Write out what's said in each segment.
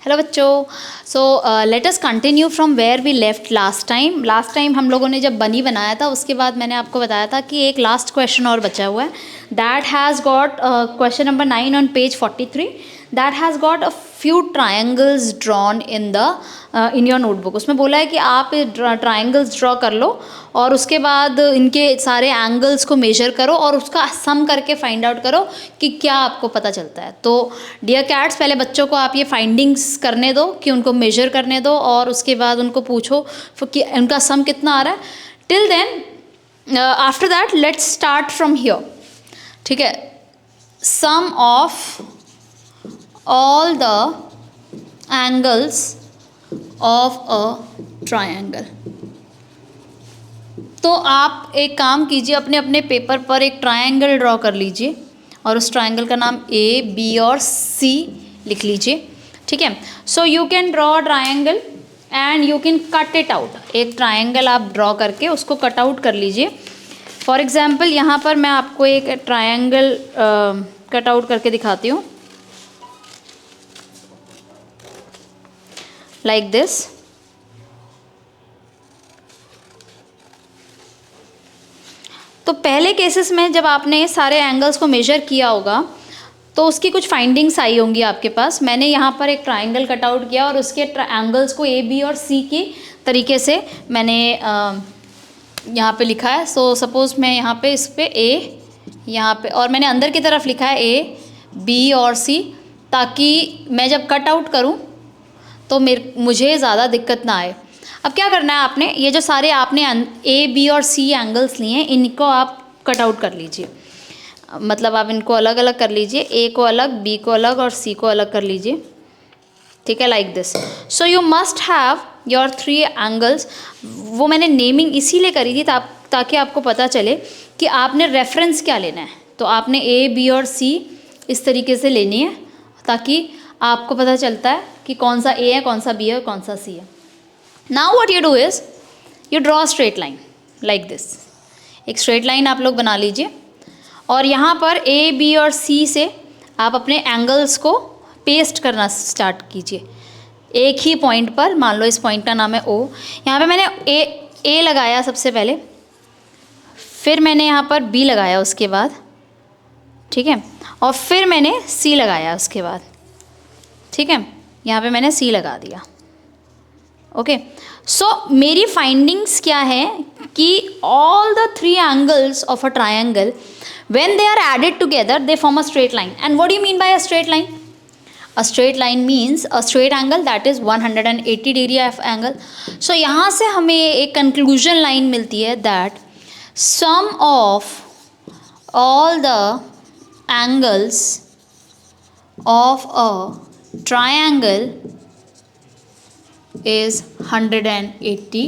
Hello बच्चों। So let us continue from where we left last time हम लोगों ने जब बनी बनाया था उसके बाद मैंने आपको बताया था कि एक लास्ट क्वेश्चन और बचा हुआ है। That has got question number 9 on page 43 that has got a few triangles drawn in your notebook. उसमें बोला है कि आप ट्राइंगल्स ड्रॉ कर लो और उसके बाद इनके सारे एंगल्स को मेजर करो और उसका सम करके फाइंड आउट करो कि क्या आपको पता चलता है। तो डियर कैट्स, पहले बच्चों को आप ये फाइंडिंग्स करने दो कि उनको मेजर करने दो और उसके बाद उनको पूछो कि उनका सम कितना आ रहा है। Till then after that let's start from here. ठीक है, some of all the angles of a triangle। तो आप एक काम कीजिए, अपने अपने पेपर पर एक ट्रायंगल ड्रॉ कर लीजिए और उस ट्रायंगल का नाम ए, बी और सी लिख लीजिए। ठीक है, so you can draw triangle and you can cut it out. एक ट्रायंगल आप ड्रॉ करके उसको कट आउट कर लीजिए। फॉर एग्जाम्पल यहाँ पर मैं आपको एक ट्रायंगल कट आउट करके दिखाती हूँ, like this। तो पहले केसेस में जब आपने सारे एंगल्स को मेजर किया होगा तो उसकी कुछ फाइंडिंग्स आई होंगी आपके पास। मैंने यहाँ पर एक ट्राइंगल कट आउट किया और उसके एंगल्स को ए, बी और सी की तरीके से मैंने यहाँ पे लिखा है। सो सपोज मैं यहाँ पे इस पे ए, यहाँ पे, और मैंने अंदर की तरफ लिखा है ए, बी और सी, ताकि मैं जब कट आउट करूँ तो मुझे ज़्यादा दिक्कत ना आए। अब क्या करना है, आपने ये जो सारे आपने ए, बी और सी एंगल्स लिए हैं इनको आप कट आउट कर लीजिए। मतलब आप इनको अलग अलग कर लीजिए, ए को अलग, बी को अलग और सी को अलग कर लीजिए। ठीक है, like this. So you must have your 3 angles. वो मैंने नेमिंग इसीलिए करी थी ताकि आपको पता चले कि आपने रेफरेंस क्या लेना है। तो आपने ए, बी और सी इस तरीके से लेनी है ताकि आपको पता चलता है कि कौन सा ए है, कौन सा बी है, कौन सा सी है। Now what you do is you draw straight line like this. एक स्ट्रेट लाइन आप लोग बना लीजिए और यहाँ पर ए, बी और सी से आप अपने एंगल्स को पेस्ट करना स्टार्ट कीजिए एक ही पॉइंट पर। मान लो इस पॉइंट का नाम है ओ। यहाँ पे मैंने ए लगाया सबसे पहले, फिर मैंने यहाँ पर बी लगाया उसके बाद, ठीक है, और फिर मैंने सी लगाया उसके बाद। ठीक है, यहाँ पे मैंने सी लगा दिया। ओके, सो मेरी फाइंडिंग्स क्या है कि all the 3 angles of a triangle when they are added together they form a straight line. And what do you mean by a straight line? A straight line means a straight angle that is 180 degree of angle. So यहाँ से हमें एक conclusion line मिलती है that sum of all the angles of a triangle is 180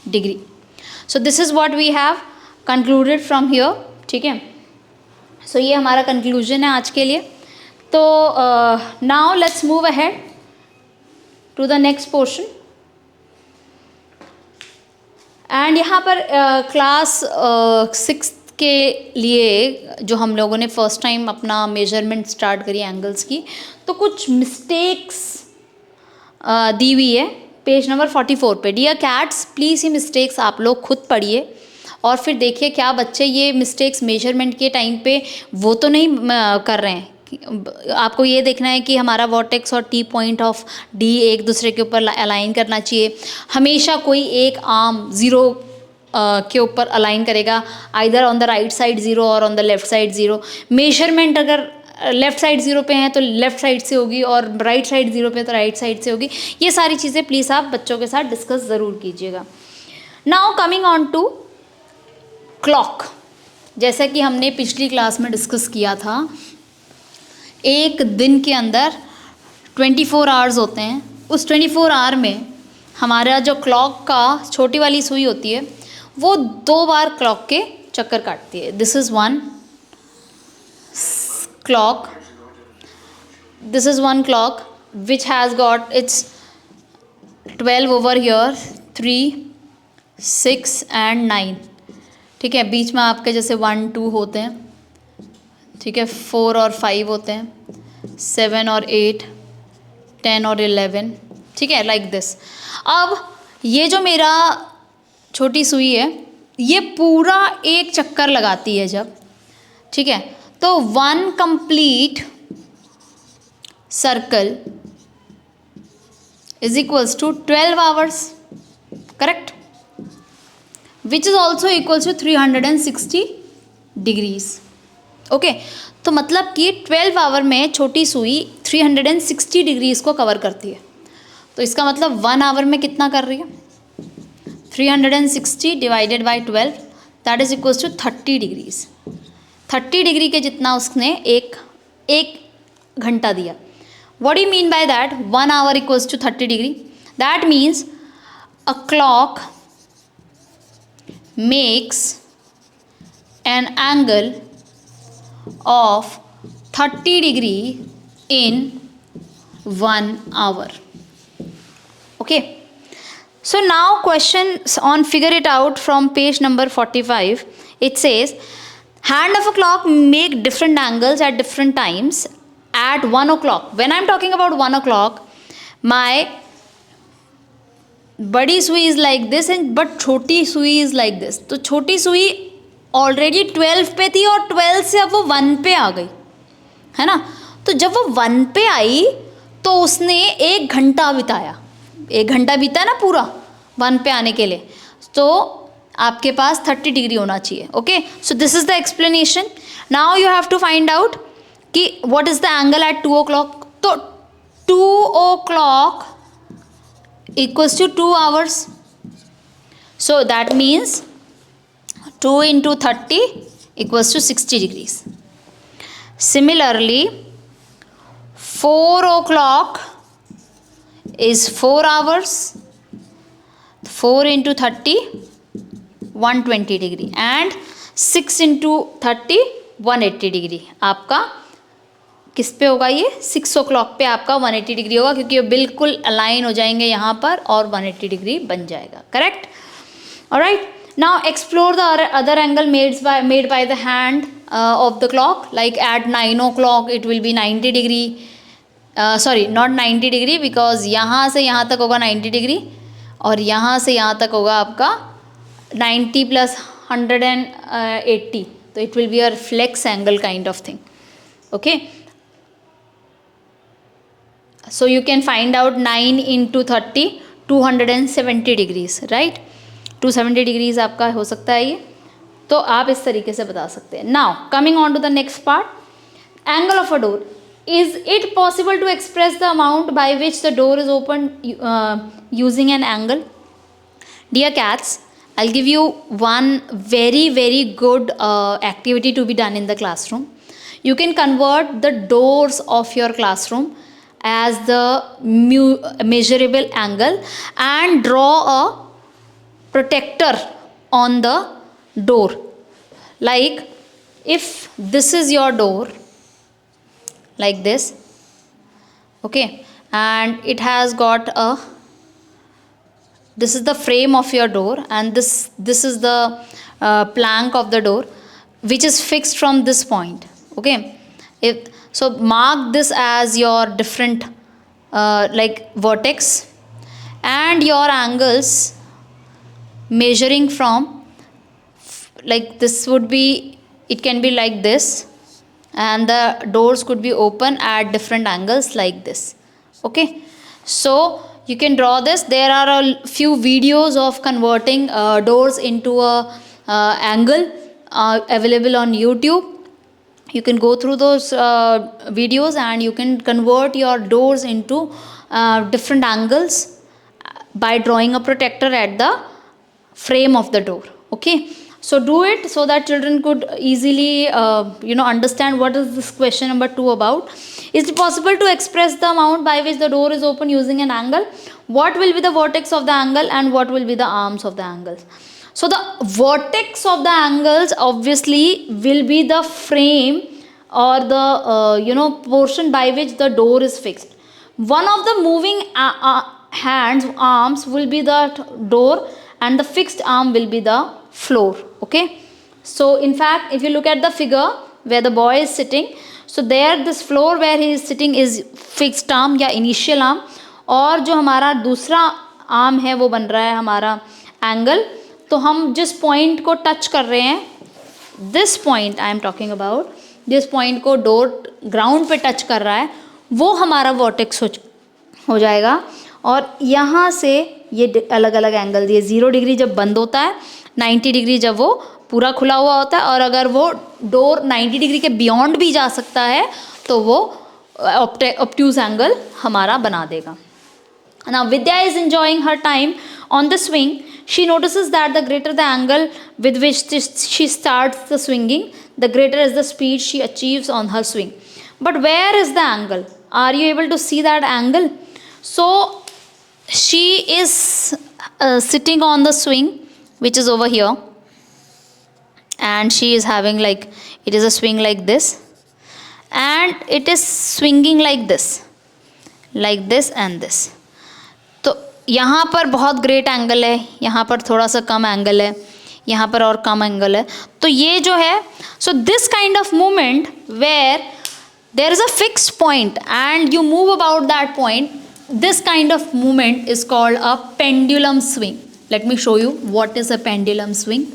degree. So this is what we have concluded from here. ठीक है, so ये हमारा conclusion है आज के लिए। तो now let's move ahead to the next portion। And यहाँ पर क्लास 6 के लिए जो हम लोगों ने फर्स्ट टाइम अपना मेजरमेंट स्टार्ट करी एंगल्स की, तो कुछ मिस्टेक्स दी हुई है पेज नंबर 44 पे। डियर कैट्स, प्लीज़ ये मिस्टेक्स आप लोग खुद पढ़िए और फिर देखिए क्या बच्चे ये मिस्टेक्स मेजरमेंट के टाइम पे वो तो नहीं कर रहे हैं। आपको ये देखना है कि हमारा वर्टेक्स और टी पॉइंट ऑफ डी एक दूसरे के ऊपर अलाइन करना चाहिए। हमेशा कोई एक आर्म ज़ीरो के ऊपर अलाइन करेगा, either on the right side zero और on the left side zero. Measurement अगर लेफ्ट साइड ज़ीरो पे हैं तो लेफ्ट साइड से होगी और राइट साइड ज़ीरो पे तो राइट साइड से होगी। ये सारी चीज़ें प्लीज़ आप बच्चों के साथ डिस्कस ज़रूर कीजिएगा। Now coming on to clock, जैसा कि हमने पिछली क्लास में डिस्कस किया था, एक दिन के अंदर 24 आवर्स होते हैं। उस 24 आवर में हमारा जो क्लॉक का छोटी वाली सुई होती है वो 2 बार क्लॉक के चक्कर काटती है। This is one clock, this is one clock which has got its 12 over here, 3, 6 and 9। ठीक है, बीच में आपके जैसे 1, 2 होते हैं, ठीक है, 4 और 5 होते हैं, 7 और 8, 10 और 11, ठीक है, लाइक दिस। अब ये जो मेरा छोटी सुई है ये पूरा एक चक्कर लगाती है जब, ठीक है, तो 1 complete circle is equals to 12 hours, correct, which is also equals to 360 degrees, okay. तो मतलब कि 12 आवर में छोटी सुई 360 डिग्रीज को कवर करती है। तो इसका मतलब 1 आवर में कितना कर रही है, 360 divided by 12, that is equals to 30 degrees. 30 degree के जितना उसने एक घंटा दिया। What do you mean by that? 1 hour equals to 30 degree. That means a clock makes an angle of 30 degree in 1 hour. Okay. So now questions on figure it out from page number 45. It says hand of a clock make different angles at different times at 1 o'clock. When I'm talking about 1 o'clock, my बड़ी सुई is like this and but छोटी सुई is like this. तो छोटी सुई already 12 पे थी और 12 से अब वो 1 पे आ गई, है ना। तो जब वो 1 पे आई तो उसने 1 घंटा बिताया, 1 घंटा बीता ना पूरा 1 पे आने के लिए, तो आपके पास 30 डिग्री होना चाहिए, okay. So this is the explanation. Now you have to find out कि what is the angle at 2 o'clock। तो 2 o'clock equals to 2 hours, so that means 2 into 30 equals to 60 degrees. Similarly 4 o'clock is 4 hours, 4 into 30 120 degree and 6 into 30 180 degree. आपका किस पे होगा, ये 6 o'clock पे आपका 180 degree होगा, क्योंकि ये बिल्कुल अलाइन हो जाएंगे यहाँ पर और 180 डिग्री बन जाएगा, correct. Alright, now explore the other angle made by the hand of the clock. Like at 9 o'clock it will be 90 degree, sorry not 90 degree, because यहाँ से यहाँ तक होगा 90 डिग्री और यहाँ से यहाँ तक होगा आपका 90 plus 180, तो it will be a flex angle kind of thing, okay. So you can find out 9 into 30 270 degrees, right? 270 degrees आपका हो सकता है ये, तो आप इस तरीके से बता सकते हैं। Now coming on to the next part, angle of a door. Is it possible to express the amount by which the door is opened using an angle? Dear cats, I'll give you one very good activity to be done in the classroom. You can convert the doors of your classroom as the measurable angle and draw a protector on the door. Like if this is your door like this, okay, and it has got a, this is the frame of your door and this is the plank of the door which is fixed from this point, okay. So mark this as your different like vertex and your angles measuring from, like this would be, it can be like this and the doors could be open at different angles like this, okay. So you can draw this. There are a few videos of converting doors into a angle available on YouTube. You can go through those videos and you can convert your doors into different angles by drawing a protector at the frame of the door, okay. So do it so that children could easily understand what is this question number 2 about. Is it possible to express the amount by which the door is open using an angle? What will be the vertex of the angle and what will be the arms of the angles? So the vertex of the angles obviously will be the frame or the portion by which the door is fixed. One of the moving arms will be the door and the fixed arm will be the floor, okay. So in fact if you look at the figure, where the boy is sitting. So there this floor where he is sitting is fixed arm या initial arm, और जो हमारा दूसरा arm है वो बन रहा है हमारा एंगल. तो हम जिस पॉइंट को टच कर रहे हैं, this point I am talking about, जिस पॉइंट को डोर ग्राउंड पे टच कर रहा है वो हमारा वर्टेक्स हो जाएगा. और यहाँ से ये अलग अलग एंगल दिए. 0 डिग्री जब बंद होता है, 90 डिग्री जब वो पूरा खुला हुआ होता है, और अगर वो डोर 90 डिग्री के बियॉन्ड भी जा सकता है तो वो ऑब्ट्यूज एंगल हमारा बना देगा. Now Vidya is enjoying her time on the swing. She notices that the greater the angle with which she starts the swinging, the greater is the speed she achieves on her swing. But where is the angle? Are you able to see that angle? So she is sitting on the swing, which is over here, and she is having like, it is a swing like this, and it is swinging like this and this. तो यहाँ पर बहुत great angle है, यहाँ पर थोड़ा सा कम angle है, यहाँ पर और कम एंगल है. तो ये जो है, so this kind of movement where there is a fixed point and you move about that point, this kind of movement is called a pendulum swing. Let me show you what is a pendulum swing.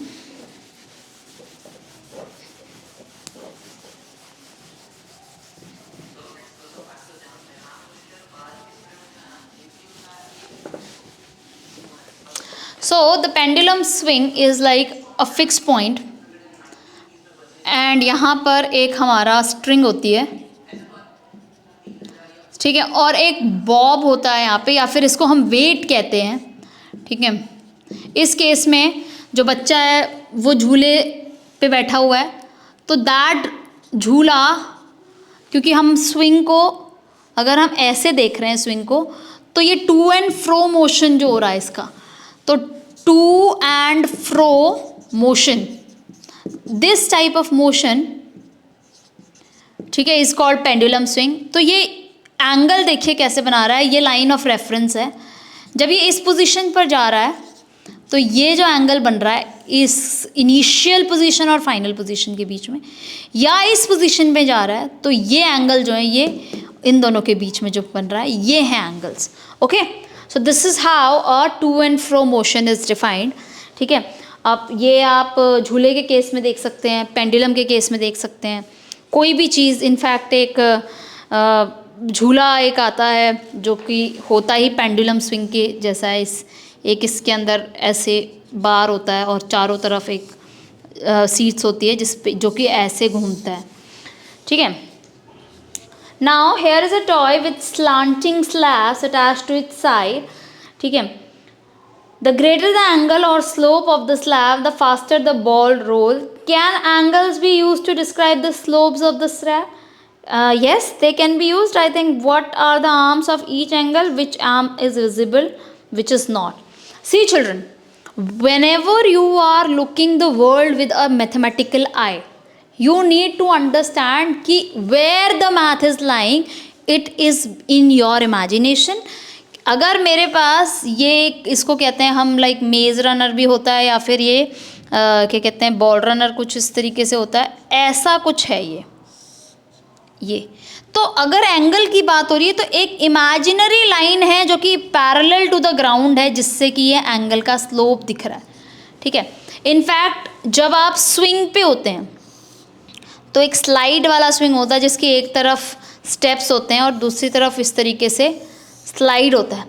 So the pendulum swing is like a fixed point, and यहाँ पर एक हमारा string होती है, ठीक है, और एक बॉब होता है यहाँ पे, या फिर इसको हम वेट कहते हैं, ठीक है. इस केस में जो बच्चा है वो झूले पे बैठा हुआ है, तो दैट झूला, क्योंकि हम स्विंग को अगर हम ऐसे देख रहे हैं स्विंग को, तो ये टू एंड फ्रो मोशन जो हो रहा है इसका, तो to and fro motion, this type of motion, ठीक है, इज कॉल्ड पेंडुलम स्विंग. तो ये एंगल देखिए कैसे बना रहा है, ये लाइन ऑफ रेफरेंस है. जब ये इस पोजीशन पर जा रहा है तो ये जो एंगल बन रहा है इस इनिशियल पोजीशन और फाइनल पोजीशन के बीच में, या इस पोजीशन पे जा रहा है तो ये एंगल जो है ये इन दोनों के बीच में जो बन रहा है ये है angles. Okay, so this is how a to and fro motion is defined. ठीक है, अब ये आप झूले के केस में देख सकते हैं, पेंडुलम के केस में देख सकते हैं, कोई भी चीज़. इनफैक्ट एक झूला एक आता है जो कि होता ही पेंडुलम स्विंग के जैसा है. एक इसके अंदर ऐसे बार होता है और चारों तरफ एक सीट्स होती है जिस पे जो कि ऐसे घूमता है. ठीक है, now here is a toy with slanting slabs attached to its side. ठीक है, द ग्रेटर द एंगल और slope of the slab the faster the ball roll. Can angles be used to describe the slopes of the slab? Yes, they can be used. I think what are the arms of each angle, which arm is visible, which is not. See children, whenever you are looking the world with a mathematical eye, you need to understand कि where the math is lying, it is in your imagination. अगर मेरे पास ये इसको कहते हैं हम like मेज runner भी होता है, या फिर ये क्या कहते हैं बॉल रनर, कुछ इस तरीके से होता है, ऐसा कुछ है ये. तो अगर एंगल की बात हो रही है तो एक इमेजिनरी लाइन है जो कि पैरेलल टू द ग्राउंड है, जिससे कि ये एंगल का स्लोप दिख रहा है. ठीक है, इनफैक्ट जब आप स्विंग पे होते हैं तो एक स्लाइड वाला स्विंग होता है जिसकी एक तरफ स्टेप्स होते हैं और दूसरी तरफ इस तरीके से स्लाइड होता है.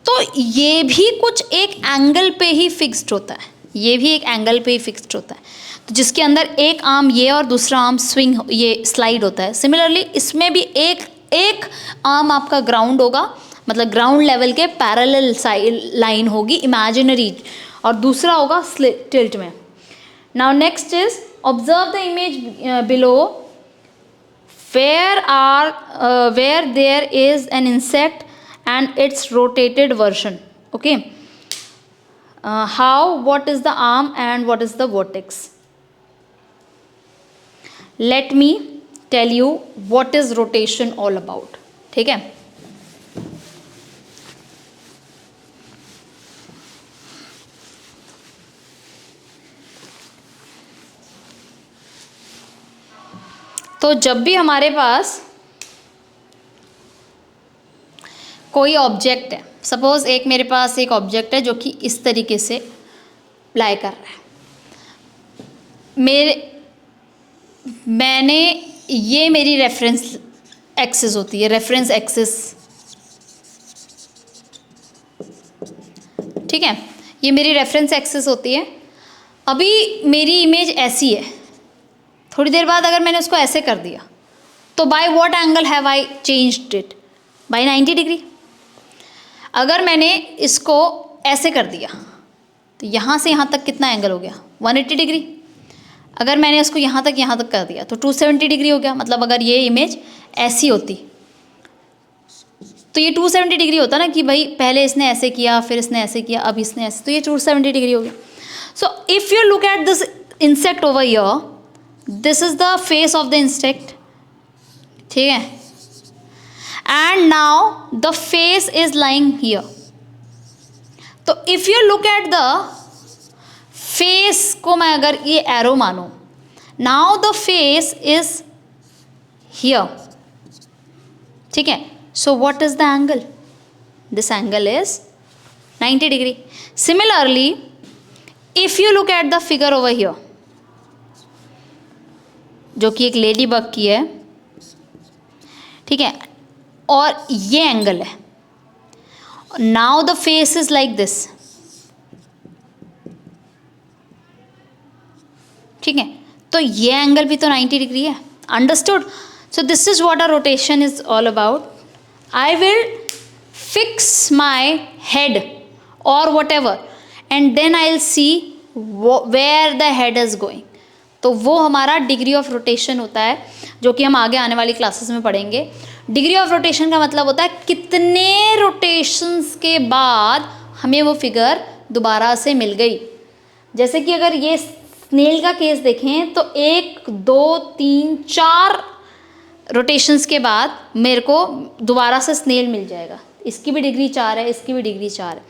तो ये भी कुछ एक एंगल पे ही फिक्स्ड होता है, ये भी एक एंगल पे ही फिक्स्ड होता है, तो जिसके अंदर एक आर्म ये और दूसरा आर्म स्विंग ये स्लाइड होता है. सिमिलरली इसमें भी एक आर्म आपका ग्राउंड होगा, मतलब ग्राउंड लेवल के पैरेलल लाइन होगी इमेजिनरी, और दूसरा होगा टिल्ट में. Now next is observe the image below where there is an insect and its rotated version. Okay, how what is the arm and what is the vertex? Let me tell you what is rotation all about. ठीक है, तो जब भी हमारे पास कोई object है, suppose एक मेरे पास एक ऑब्जेक्ट है जो कि इस तरीके से लाई कर रहा है, मैंने ये मेरी रेफरेंस एक्सिस होती है, रेफरेंस एक्सिस, ठीक है, ये मेरी रेफरेंस एक्सिस होती है। अभी मेरी इमेज ऐसी है, थोड़ी देर बाद अगर मैंने उसको ऐसे कर दिया तो by what angle have I changed it? By 90 degree. अगर मैंने इसको ऐसे कर दिया तो यहाँ से यहाँ तक कितना एंगल हो गया? 180 डिग्री। अगर मैंने इसको यहाँ तक कर दिया तो 270 डिग्री हो गया। मतलब अगर ये इमेज ऐसी होती तो ये 270 डिग्री होता ना, कि भाई पहले इसने ऐसे किया, फिर इसने ऐसे किया, अब इसने ऐसे, तो ये 270 डिग्री हो गया। So if you look at this insect over here, this is the face of the insect, ठीक है, and now the face is lying here. तो if you look at the face को मैं अगर ये एरो मानूं, now the face is here, ठीक है, so what is the angle? This angle is 90 degree. Similarly if you look at the figure over here, जो कि एक लेडी बग की है, ठीक है, और ये एंगल है, now the face is like this, ठीक है, तो ये एंगल भी तो 90 डिग्री है। Understood? So this is what a rotation is all about. I will fix my head or whatever and then I will see where the head is going. तो वो हमारा डिग्री ऑफ रोटेशन होता है, जो कि हम आगे आने वाली क्लासेस में पढ़ेंगे। डिग्री ऑफ रोटेशन का मतलब होता है कितने रोटेशंस के बाद हमें वो फिगर दोबारा से मिल गई। जैसे कि अगर ये स्नेल का केस देखें तो 1 2 3 4 रोटेशंस के बाद मेरे को दोबारा से स्नेल मिल जाएगा। इसकी भी डिग्री 4 है, इसकी भी डिग्री 4 है।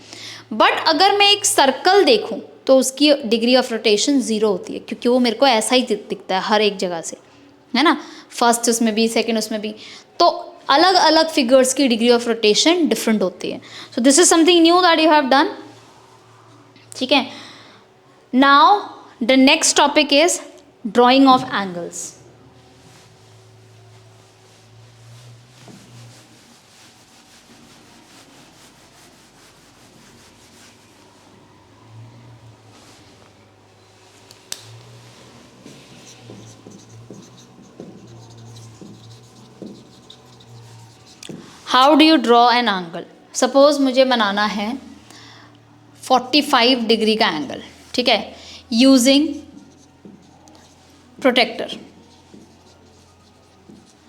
बट अगर मैं एक सर्कल देखूं तो उसकी डिग्री ऑफ रोटेशन 0 होती है, क्योंकि वो मेरे को ऐसा ही दिखता है हर एक जगह से, है ना, फर्स्ट उसमें भी, सेकंड उसमें भी। तो अलग अलग फिगर्स की डिग्री ऑफ रोटेशन डिफरेंट होती है। So this is something new that you have done, ठीक है। Now the next topic is drawing of angles. How do you draw an angle? Suppose मुझे बनाना है 45 डिग्री का एंगल, ठीक है, using protractor.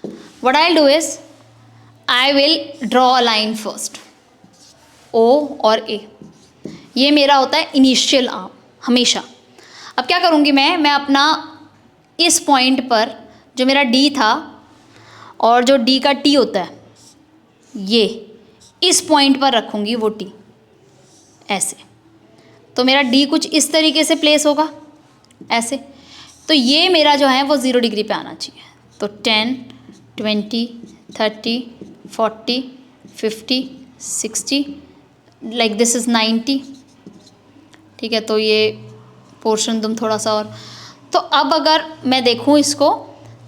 What I do is I will draw a line first, O और A. ये मेरा होता है इनिशियल आर्म हमेशा। अब क्या करूँगी मैं अपना इस पॉइंट पर जो मेरा डी था और जो डी का टी होता है, ये इस पॉइंट पर रखूँगी वो टी ऐसे। तो मेरा डी कुछ इस तरीके से प्लेस होगा ऐसे। तो ये मेरा जो है वो 0 डिग्री पे आना चाहिए। तो 10 20 30 40 50 60 लाइक दिस इज़ 90, ठीक है। तो ये पोर्शन तुम थोड़ा सा और, तो अब अगर मैं देखूँ इसको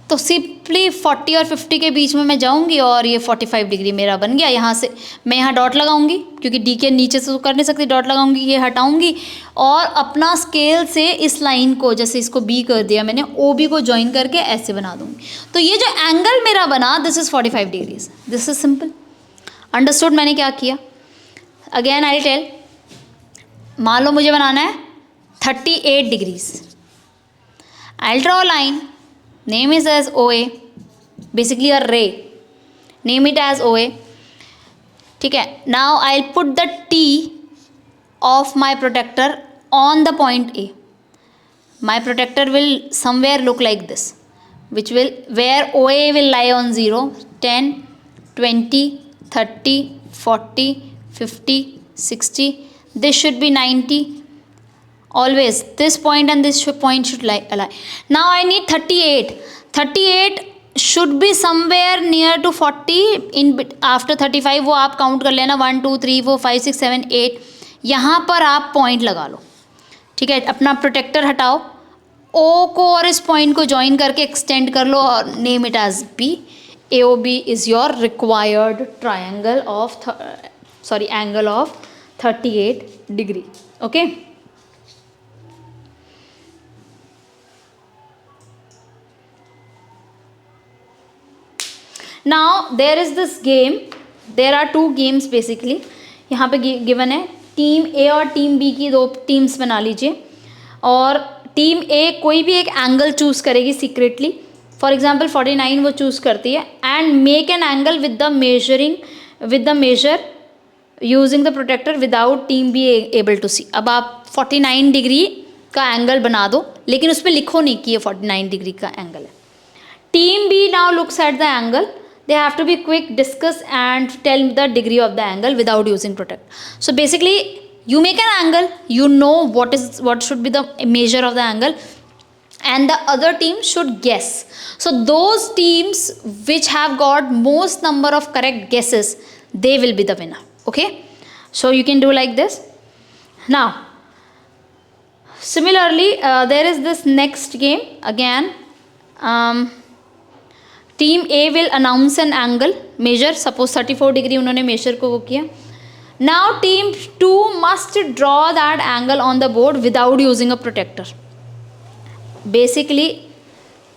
तो सिंपली 40 और 50 के बीच में मैं जाऊंगी और ये 45 डिग्री मेरा बन गया। यहाँ से मैं यहाँ डॉट लगाऊंगी, क्योंकि डी के नीचे से तो कर नहीं सकती, डॉट लगाऊंगी, ये हटाऊंगी और अपना स्केल से इस लाइन को, जैसे इसको बी कर दिया मैंने, ओ बी को ज्वाइन करके ऐसे बना दूंगी। तो ये जो एंगल मेरा बना, this is 45 degrees. This is simple. Understood मैंने क्या किया? अगेन आई टेल, मान लो मुझे बनाना है 38 degrees. I draw a line, name is as OA, basically a ray, name it as OA, ठीक है। now I'll put the T of my protector on the point A. my protector will somewhere look like this, which will, where OA will lie on 0, 10 20 30 40 50 60, this should be 90. Always this point and this point should lie. Now I need 38. Should be somewhere near to 40 in after 35, वो आप count कर लेना 1 2 3 4 5 6 7 8, यहाँ पर आप point लगा लो, ठीक है। अपना प्रोटेक्टर हटाओ, ओ को और इस पॉइंट को ज्वाइन करके एक्सटेंड कर लो और name it as B. AOB is your required triangle of angle of 38 degree, okay. Now there is this game, there are 2 games basically यहाँ पे गिवन है। टीम ए और टीम बी की 2 टीम्स बना लीजिए, और टीम ए कोई भी एक एंगल चूज़ करेगी सीक्रेटली, फॉर एग्जांपल 49 वो चूज़ करती है, and make an angle with the measure using the protractor without team B able to see. अब आप 49 डिग्री का एंगल बना दो, लेकिन उस पर लिखो नहीं कि ये 49 डिग्री का एंगल है। Team B now looks at the angle, they have to be quick, discuss and tell the degree of the angle without using protect. So basically you make an angle, you know what should be the measure of the angle, and the other team should guess. So those teams which have got most number of correct guesses, they will be the winner, okay. So you can do like this. Now similarly there is this next game again. Team A will announce an angle measure, suppose 34 degree उन्होंने measure को वो किया। Now team 2 must draw that angle on the board without using a protractor. Basically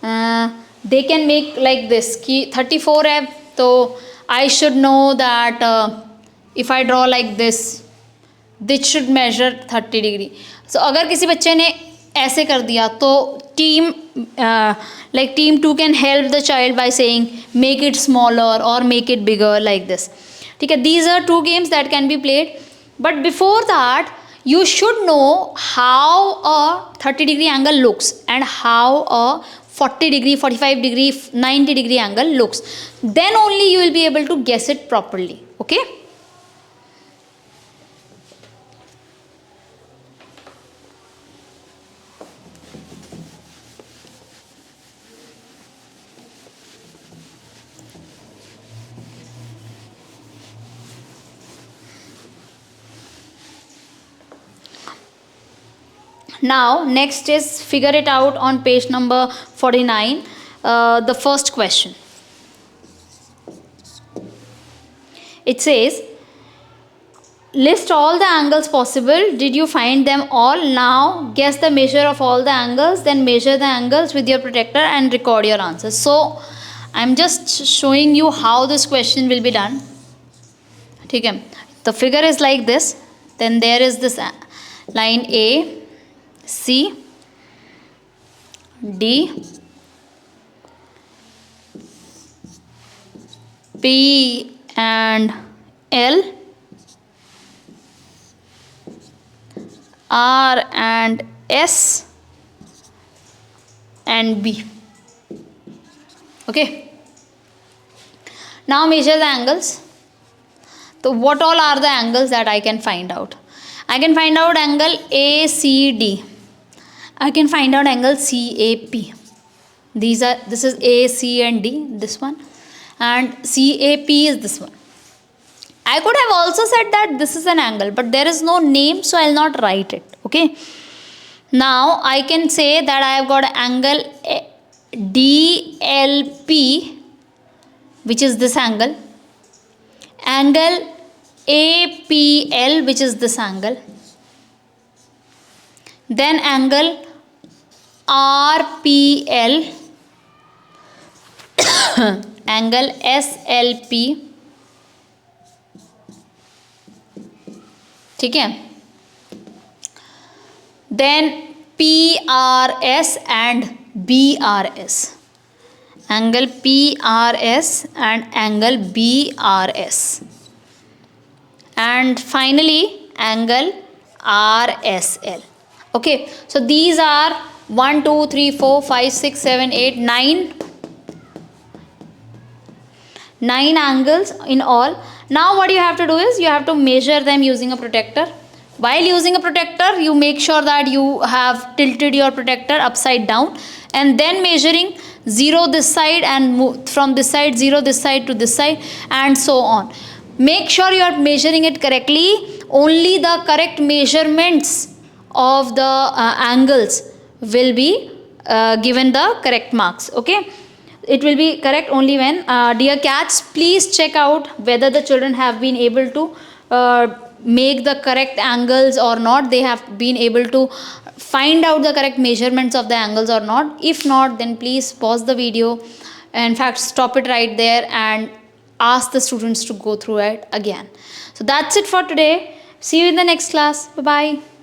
they can make like this कि 34 है, तो I should know that if I draw like this should measure 30 degree. So अगर किसी बच्चे ने ऐसे कर दिया तो team team 2 can help the child by saying make it smaller or make it bigger like this, ठीक है। These are 2 games that can be played, but before that you should know how a 30 degree angle looks and how a 40 degree, 45 degree, 90 degree angle looks. Then only you will be able to guess it properly, okay. Now next is figure it out on page number 49, the first question. It says list all the angles possible, did you find them all? Now guess the measure of all the angles, then measure the angles with your protector and record your answers. So I am just showing you how this question will be done, ठीक है। The figure is like this, then there is this line A, C, D, P and L, R and S and B, okay. Now measure the angles. So what all are the angles that I can find out? I can find out angle ACD. I can find out angle CAP. This is A, C and D, this one, and CAP is this one. I could have also said that this is an angle, but there is no name, so I'll not write it, okay. Now I can say that I have got angle DLP, which is this angle APL, which is this angle, then angle RPL, angle SLP, ठीक है, then PRS and BRS, angle PRS and angle BRS, and finally angle RSL, okay. So these are 1 2 3 4 5 6 7 8 9 angles in all. Now what you have to do is you have to measure them using a protector. While using a protector, you make sure that you have tilted your protector upside down and then measuring 0 this side and move from this side, 0 this side to this side, and so on. Make sure you are measuring it correctly. Only the correct measurements of the angles will be given the correct marks. Okay, it will be correct only when dear cats, please check out whether the children have been able to make the correct angles or not. They have been able to find out the correct measurements of the angles or not. If not, then please pause the video, in fact stop it right there and ask the students to go through it again. So that's it for today. See you in the next class. Bye bye.